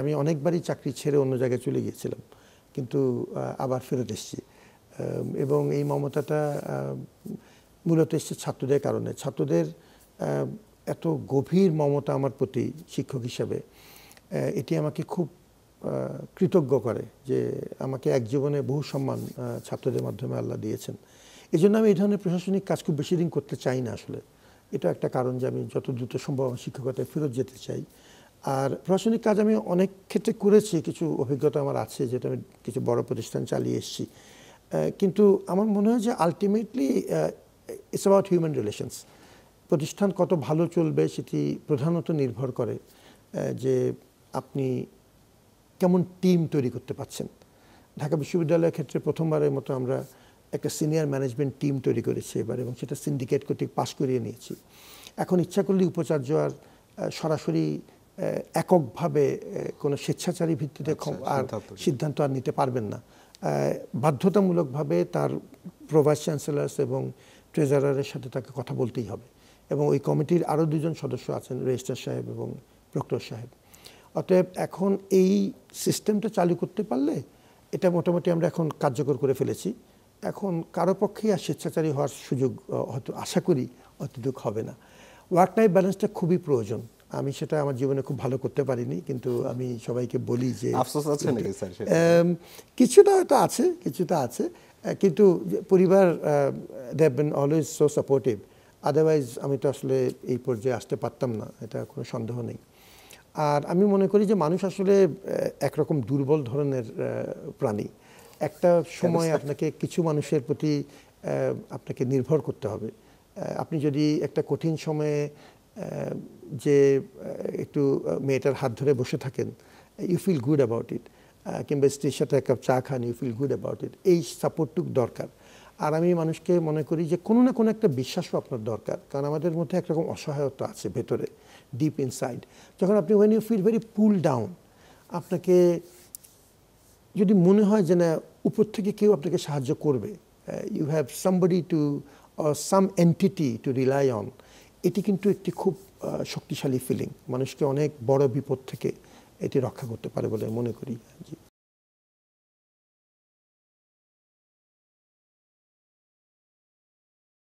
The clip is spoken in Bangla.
আমি অনেকবারই চাকরি ছেড়ে অন্য জায়গায় চলে গিয়েছিলাম, কিন্তু আবার ফেরত এসেছি। এবং এই মমতাটা মূলত এসছে ছাত্রদের কারণে। ছাত্রদের এত গভীর মমতা আমার প্রতি শিক্ষক হিসাবে, এটি আমাকে খুব কৃতজ্ঞ করে যে আমাকে এক জীবনে বহু সম্মান ছাত্রদের মাধ্যমে আল্লাহ দিয়েছেন। এই জন্য আমি এই ধরনের প্রশাসনিক কাজ খুব বেশি দিন করতে চাই না আসলে। এটা একটা কারণ যে আমি যত দ্রুত সম্ভব শিক্ষকতায় ফেরত যেতে চাই। আর প্রশাসনিক কাজ আমি অনেক ক্ষেত্রে করেছি, কিছু অভিজ্ঞতা আমার আছে, যেটা আমি কিছু বড় প্রতিষ্ঠান চালিয়ে এসেছি। কিন্তু আমার মনে হয় যে ultimately it's about human relations. প্রতিষ্ঠান কত ভালো চলবে সেটি প্রধানত নির্ভর করে যে আপনি কেমন টিম তৈরি করতে পারছেন। ঢাকা বিশ্ববিদ্যালয়ের ক্ষেত্রে প্রথমবারের মতো আমরা একটা সিনিয়র ম্যানেজমেন্ট টিম তৈরি করেছি এবার, এবং সেটা সিন্ডিকেট কর্তৃক পাশ করিয়ে নিয়েছি। এখন ইচ্ছা করলে উপাচার্য আর সরাসরি এককভাবে কোনো স্বেচ্ছাচারী ভিত্তিতে আর সিদ্ধান্ত আর নিতে পারবেন না। বাধ্যতামূলকভাবে তার প্রভাইস চ্যান্সেলার্স এবং ট্রেজারারের সাথে তাকে কথা বলতেই হবে, এবং ওই কমিটির আরও দুজন সদস্য আছেন, রেজিস্ট্রার সাহেব এবং প্রক্টর সাহেব। অতএব এখন এই সিস্টেমটা চালু করতে পারলে এটা মোটামুটি আমরা এখন কার্যকর করে ফেলেছি। এখন কারো পক্ষেই আর স্বেচ্ছাচারী হওয়ার সুযোগ হয়তো আশা করি অতটুকু হবে না। ওয়ার্ক লাইফ ব্যালেন্সটা খুবই প্রয়োজন। আমি সেটা আমার জীবনে খুব ভালো করতে পারিনি, কিন্তু আমি সবাইকে বলি যে আফসোস আছে নাকি স্যার? কিছুটা হয়তো আছে, কিছুটা আছে, কিন্তু পরিবার they have been always so supportive. Otherwise আমি তো আসলে এই পর্যায়ে আসতে পারতাম না, এটা কোনো সন্দেহ নেই। আর আমি মনে করি যে মানুষ আসলে একরকম দুর্বল ধরনের প্রাণী। একটা সময় আপনাকে কিছু মানুষের প্রতি আপনাকে নির্ভর করতে হবে। আপনি যদি একটা কঠিন সময়ে যে একটু মেয়েটার হাত ধরে বসে থাকেন, you feel good about it, কিংবা স্ত্রীর সাথে এক কাপ চা খান, you feel good about it. এই সাপোর্টটুকু দরকার। আর আমি মানুষকে মনে করি যে কোনো না কোনো একটা বিশ্বাসও আপনার দরকার, কারণ আমাদের মধ্যে একরকম অসহায়তা আছে ভেতরে, ডিপ ইনসাইড। যখন আপনি when you feel very pull down, আপনাকে যদি মনে হয় যে না উপর থেকে কেউ আপনাকে সাহায্য করবে, you have somebody to some entity to rely on, এটি কিন্তু একটি খুব শক্তিশালী ফিলিং, মানুষকে অনেক বড় বিপদ থেকে এটি রক্ষা করতে পারে বলে মনে করি।